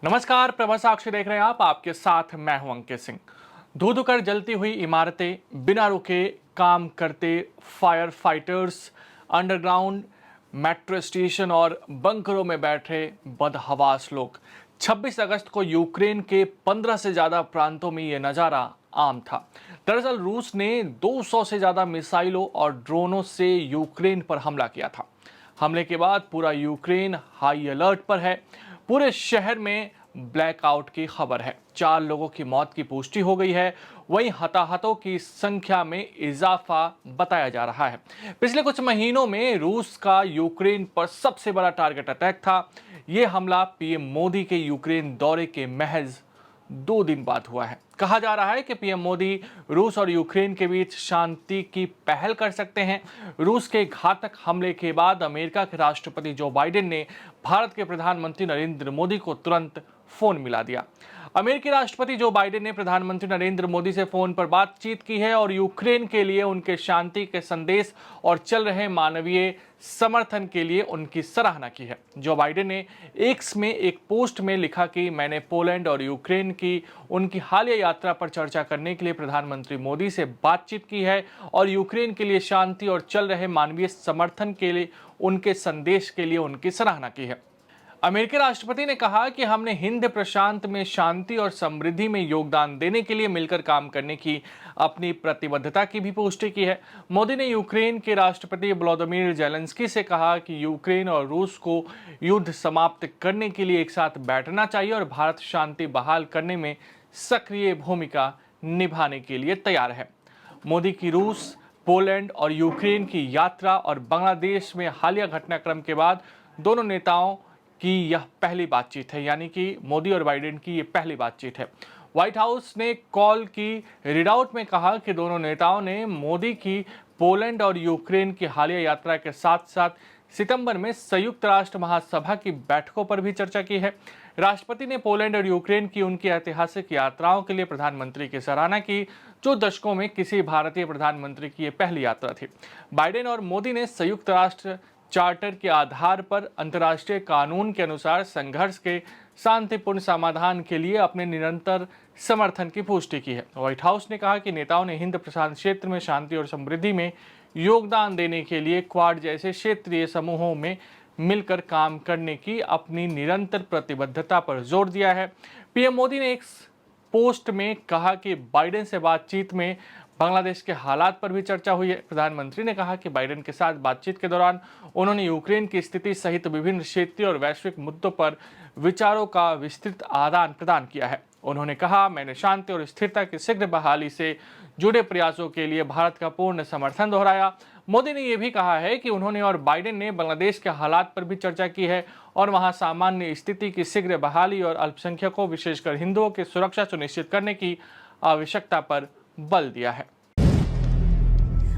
नमस्कार, प्रभा साक्षी देख रहे हैं आप। आपके साथ मैं हूं अंकित सिंह। धू धू कर जलती हुई इमारतें, बिना रुके काम करते fire fighters, underground metro station और बंकरों में बैठे बदहवास लोग। 26 अगस्त को यूक्रेन के 15 से ज्यादा प्रांतों में यह नजारा आम था। दरअसल रूस ने 200 से ज्यादा मिसाइलों और ड्रोनों से यूक्रेन पर हमला किया था। हमले के बाद पूरा यूक्रेन हाई अलर्ट पर है। पूरे शहर में ब्लैकआउट की खबर है। 4 लोगों की मौत की पुष्टि हो गई है। वहीं हताहतों की संख्या में इजाफा बताया जा रहा है। पिछले कुछ महीनों में रूस का यूक्रेन पर सबसे बड़ा टारगेट अटैक था। यह हमला पीएम मोदी के यूक्रेन दौरे के महज 2 दिन बाद हुआ है। कहा जा रहा है कि पीएम मोदी रूस और यूक्रेन के बीच शांति की पहल कर सकते हैं। रूस के घातक हमले के बाद अमेरिका के राष्ट्रपति जो बाइडेन ने भारत के प्रधानमंत्री नरेंद्र मोदी को तुरंत फोन मिला दिया। अमेरिकी राष्ट्रपति जो बाइडेन ने प्रधानमंत्री नरेंद्र मोदी से फोन पर बातचीत की है और यूक्रेन के लिए उनके शांति के संदेश और चल रहे मानवीय समर्थन के लिए उनकी सराहना की है। जो बाइडेन ने एक्स में एक पोस्ट में लिखा कि मैंने पोलैंड और यूक्रेन की उनकी हालिया यात्रा पर चर्चा करने के लिए प्रधानमंत्री मोदी से बातचीत की है और यूक्रेन के लिए शांति और चल रहे मानवीय समर्थन के लिए उनके संदेश के लिए उनकी सराहना की है। अमेरिकी राष्ट्रपति ने कहा कि हमने हिंद प्रशांत में शांति और समृद्धि में योगदान देने के लिए मिलकर काम करने की अपनी प्रतिबद्धता की भी पुष्टि की है। मोदी ने यूक्रेन के राष्ट्रपति व्लादिमीर जेलेंस्की से कहा कि यूक्रेन और रूस को युद्ध समाप्त करने के लिए एक साथ बैठना चाहिए और भारत शांति बहाल करने में सक्रिय भूमिका निभाने के लिए तैयार है। मोदी की रूस, पोलैंड और यूक्रेन की यात्रा और बांग्लादेश में हालिया घटनाक्रम के बाद दोनों नेताओं की यह पहली बातचीत है, यानी कि मोदी और बाइडेन की यह पहली बातचीत है। व्हाइट हाउस ने कॉल की रीडआउट में कहा कि दोनों नेताओं ने मोदी की पोलैंड और यूक्रेन की हालिया यात्रा के साथ साथ सितंबर में संयुक्त राष्ट्र महासभा की बैठकों पर भी चर्चा की है। राष्ट्रपति ने पोलैंड और यूक्रेन की उनकी ऐतिहासिक यात्राओं के लिए प्रधानमंत्री की सराहना की, जो दशकों में किसी भारतीय प्रधानमंत्री की यह पहली यात्रा थी। बाइडेन और मोदी ने संयुक्त राष्ट्र चार्टर के आधार पर अंतर्राष्ट्रीय कानून के अनुसार संघर्ष के शांतिपूर्ण समाधान के लिए अपने निरंतर समर्थन की पुष्टि की है। व्हाइट हाउस ने कहा कि नेताओं ने हिंद प्रशांत क्षेत्र में शांति और समृद्धि में योगदान देने के लिए क्वाड जैसे क्षेत्रीय समूहों में मिलकर काम करने की अपनी निरंतर प्रतिबद्धता पर जोर दिया है। पीएम मोदी ने एक पोस्ट में कहा कि बाइडेन से बातचीत में बांग्लादेश के हालात पर भी चर्चा हुई है। प्रधानमंत्री ने कहा कि बाइडेन के साथ बातचीत के दौरान उन्होंने यूक्रेन की स्थिति सहित विभिन्न क्षेत्रीय और वैश्विक मुद्दों पर विचारों का विस्तृत आदान प्रदान किया है। उन्होंने कहा, मैंने शांति और स्थिरता की शीघ्र बहाली से जुड़े प्रयासों के लिए भारत का पूर्ण समर्थन दोहराया। मोदी ने यह भी कहा है कि उन्होंने और बाइडेन ने बांग्लादेश के हालात पर भी चर्चा की है और वहां सामान्य स्थिति की शीघ्र बहाली और अल्पसंख्यकों विशेषकर हिंदुओं की सुरक्षा सुनिश्चित करने की आवश्यकता पर बल दिया है।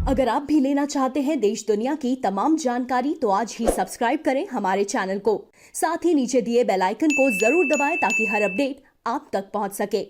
अगर आप भी लेना चाहते हैं देश दुनिया की तमाम जानकारी तो आज ही सब्सक्राइब करें हमारे चैनल को। साथ ही नीचे दिए बेल आइकन को जरूर दबाएं ताकि हर अपडेट आप तक पहुंच सके।